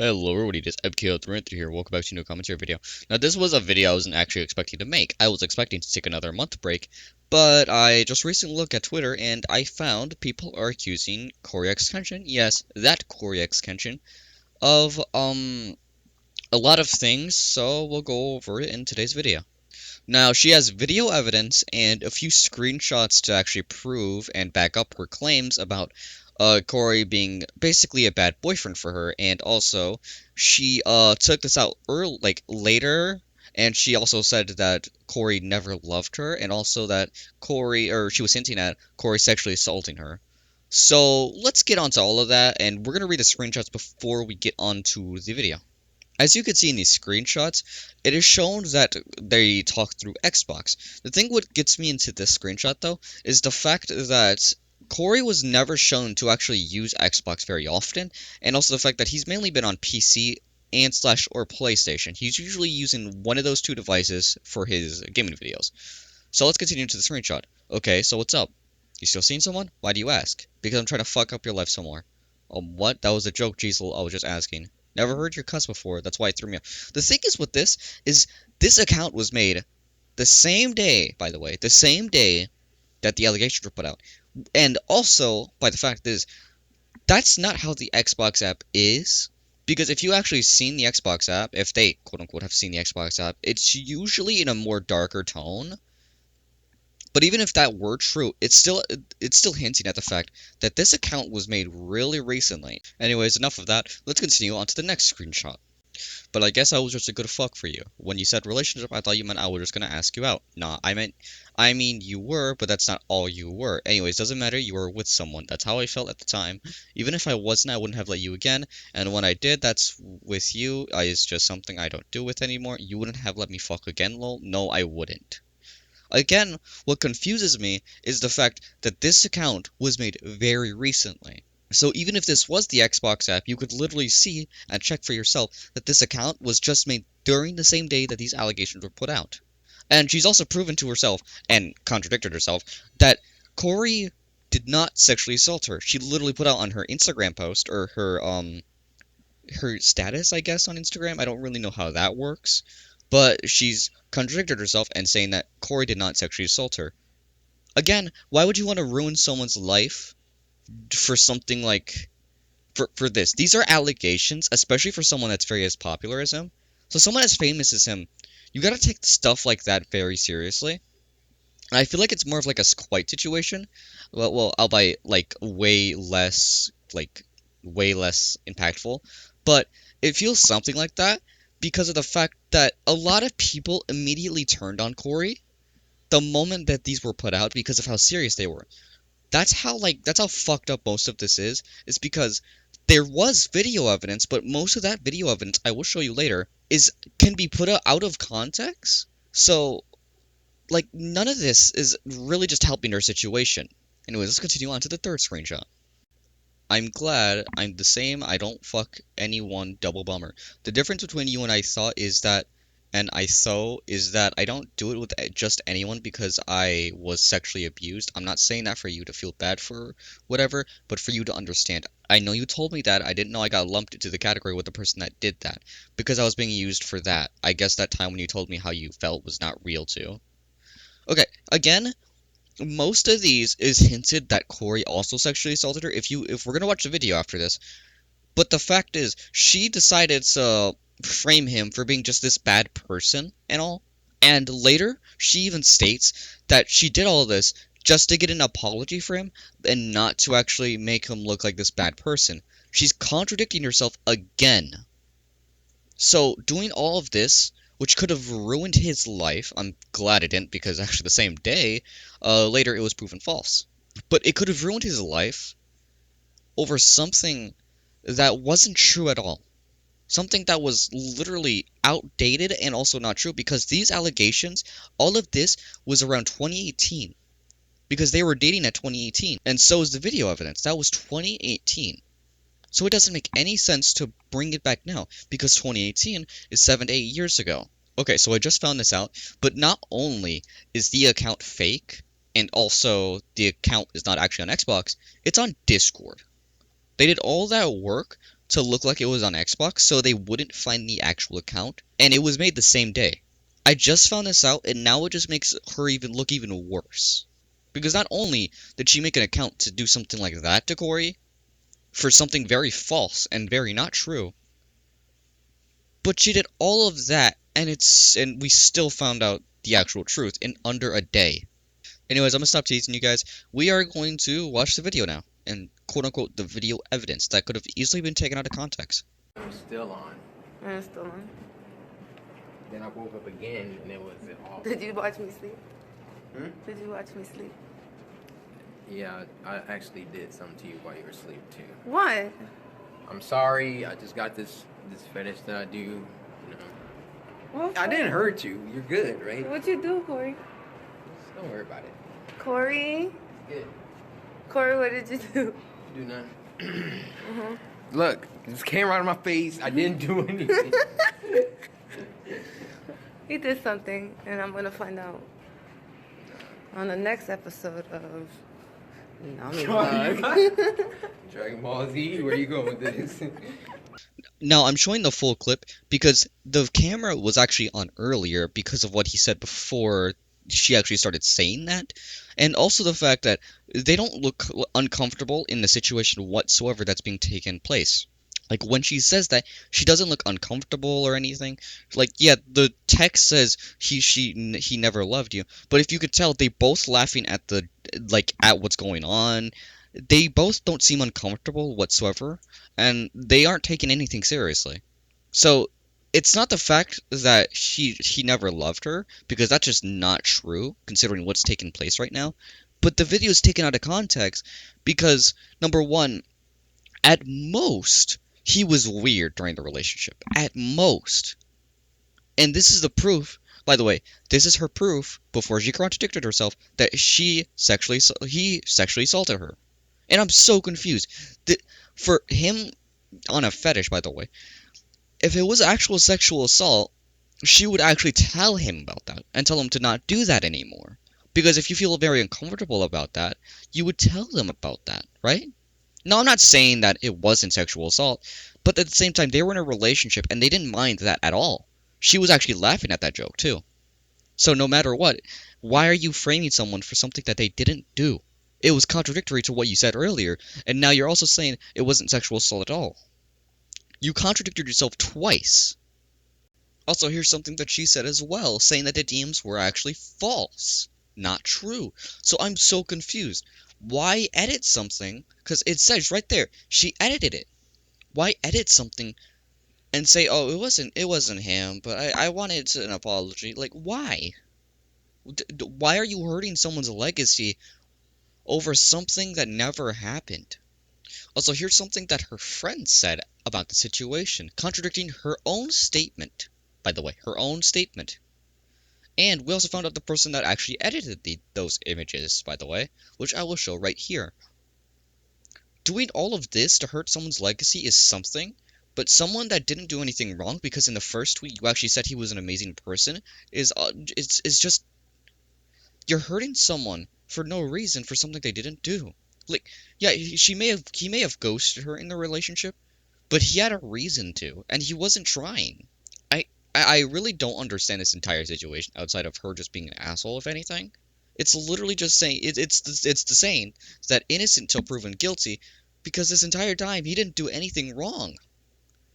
Hello everybody, it is MKO3 here. Welcome back to a new commentary video. Now this was a video I wasn't actually expecting to make. I was expecting to take another month break, but I just recently looked at Twitter and I found people are accusing CoryxKenshin, yes, that CoryxKenshin, of a lot of things, so we'll go over it in today's video. Now, she has video evidence and a few screenshots to actually prove and back up her claims about Cory being basically a bad boyfriend for her, and also she took this out later, and she also said that Cory never loved her, and also that she was hinting at Cory sexually assaulting her. So let's get onto all of that, and we're gonna read the screenshots before we get onto the video. As you can see in these screenshots, it is shown that they talk through Xbox. The thing what gets me into this screenshot, though, is the fact that Cory was never shown to actually use Xbox very often, and also the fact that he's mainly been on PC and slash or PlayStation. He's usually using one of those two devices for his gaming videos. So let's continue to the screenshot. Okay, so what's up? You still seeing someone? Why do you ask? Because I'm trying to fuck up your life some more. What? That was a joke, Jeezel. I was just asking. Never heard your cuss before. That's why it threw me off. The thing is with this is this account was made the same day, by the way, the same day that the allegations were put out. And also, by the fact is, that's not how the Xbox app is. Because if you actually seen the Xbox app, if they quote unquote have seen the Xbox app, it's usually in a more darker tone. But even if that were true, it's still hinting at the fact that this account was made really recently. Anyways, enough of that. Let's continue on to the next screenshot. But I guess I was just a good fuck for you. When you said relationship, I thought you meant I was just gonna ask you out. Nah, I mean you were, but that's not all you were. Anyways, doesn't matter, you were with someone. That's how I felt at the time. Even if I wasn't, I wouldn't have let you again. And when I did, that's with you. It's just something I don't do with anymore. You wouldn't have let me fuck again, lol. No, I wouldn't. Again, what confuses me is the fact that this account was made very recently. So even if this was the Xbox app, you could literally see and check for yourself that this account was just made during the same day that these allegations were put out. And she's also proven to herself, and contradicted herself, that Cory did not sexually assault her. She literally put out on her Instagram post, or her status, I guess, on Instagram. I don't really know how that works. But she's contradicted herself and saying that Cory did not sexually assault her. Again, why would you want to ruin someone's life for something like for this? These are allegations, especially for someone that's very as popular as him. So someone as famous as him, you gotta take stuff like that very seriously. And I feel like it's more of like a Squite situation. Well, albeit way less impactful. But it feels something like that because of the fact that a lot of people immediately turned on Cory the moment that these were put out because of how serious they were. That's how fucked up most of this is because there was video evidence, but most of that video evidence I will show you later can be put out of context. So none of this is really just helping her situation. Anyways, let's continue on to the third screenshot. I'm glad I'm the same. I don't fuck anyone. Double bummer. The difference between you and I saw is that I don't do it with just anyone because I was sexually abused. I'm not saying that for you to feel bad for whatever, but for you to understand. I know you told me that. I didn't know I got lumped into the category with the person that did that because I was being used for that. I guess that time when you told me how you felt was not real too. Okay, again, most of these is hinted that Cory also sexually assaulted her. If we're gonna watch the video after this, but the fact is, she decided to frame him for being just this bad person and all. And later, she even states that she did all this just to get an apology for him and not to actually make him look like this bad person. She's contradicting herself again. So, doing all of this, which could have ruined his life, I'm glad it didn't because actually the same day, later it was proven false. But it could have ruined his life over something that wasn't true at all. Something that was literally outdated and also not true because these allegations, all of this was around 2018. Because they were dating at 2018. And so is the video evidence. That was 2018. So it doesn't make any sense to bring it back now, because 2018 is 7 to 8 years ago. Okay, so I just found this out, but not only is the account fake, and also the account is not actually on Xbox, it's on Discord. They did all that work to look like it was on Xbox so they wouldn't find the actual account, and it was made the same day. I just found this out, and now it just makes her even look even worse. Because not only did she make an account to do something like that to Cory, for something very false and very not true, but she did all of that, and we still found out the actual truth in under a day. Anyways, I'm gonna stop teasing you guys. We are going to watch the video now, and quote unquote the video evidence that could have easily been taken out of context. I'm still on. I'm still on. Then I woke up again and it was off. Did you watch me sleep? Hmm? Did you watch me sleep? Yeah, I actually did something to you while you were asleep too. What? I'm sorry. I just got this fetish that I do. You know. What? I didn't hurt you. You're good, right? What'd you do, Cory? Just don't worry about it. Cory? It's good. Cory, what did you do? You do nothing. Look, this camera out of my face. I didn't do anything. He did something, and I'm gonna find out on the next episode of Nami Vlog. Dragon Ball Z. Where you going with this? Now, I'm showing the full clip because the camera was actually on earlier because of what he said before she actually started saying that, and also the fact that they don't look uncomfortable in the situation whatsoever that's being taken place. Like, when she says that, she doesn't look uncomfortable or anything. Like, yeah, the text says he never loved you, but if you could tell, they both laughing at at what's going on. They both don't seem uncomfortable whatsoever, and they aren't taking anything seriously. So, it's not the fact that he never loved her, because that's just not true, considering what's taking place right now. But the video is taken out of context because, number one, at most, he was weird during the relationship. At most. And this is the proof, by the way, this is her proof, before she contradicted herself, that he sexually assaulted her. And I'm so confused. For him, on a fetish, by the way, if it was actual sexual assault, she would actually tell him about that, and tell him to not do that anymore. Because if you feel very uncomfortable about that, you would tell them about that, right? No, I'm not saying that it wasn't sexual assault, but at the same time, they were in a relationship and they didn't mind that at all. She was actually laughing at that joke, too. So no matter what, why are you framing someone for something that they didn't do? It was contradictory to what you said earlier, and now you're also saying it wasn't sexual assault at all. You contradicted yourself twice. Also, here's something that she said as well, saying that the DMs were actually false. Not true. So I'm so confused. Why edit something? Because it says right there, she edited it. Why edit something and say, oh, it wasn't him, but I wanted an apology? Like, why? Why are you hurting someone's legacy over something that never happened? Also, here's something that her friend said about the situation, contradicting her own statement. By the way, her own statement. And we also found out the person that actually edited those images, by the way, which I will show right here. Doing all of this to hurt someone's legacy is something, but someone that didn't do anything wrong, because in the first tweet you actually said he was an amazing person, is just, you're hurting someone for no reason for something they didn't do. Like, yeah, he may have ghosted her in the relationship, but he had a reason to, and he wasn't trying. I really don't understand this entire situation outside of her just being an asshole, if anything. It's literally just saying, it's the saying that innocent till proven guilty, because this entire time he didn't do anything wrong.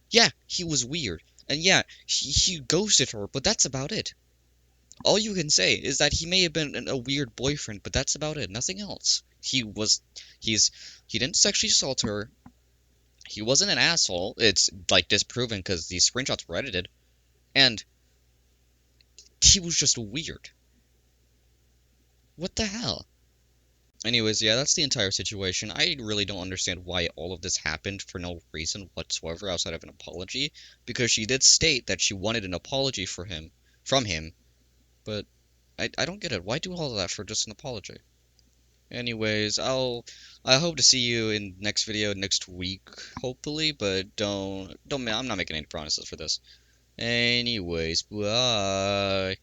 Yeah, he was weird, and yeah, he ghosted her, but that's about it. All you can say is that he may have been a weird boyfriend, but that's about it, nothing else. He didn't sexually assault her. He wasn't an asshole. It's like disproven because these screenshots were edited. And he was just weird. What the hell? Anyways, yeah, that's the entire situation. I really don't understand why all of this happened for no reason whatsoever outside of an apology, because she did state that she wanted an apology from him, but I don't get it. Why do all of that for just an apology? Anyways, I hope to see you in next video next week, hopefully, but I'm not making any promises for this. Anyways, bye.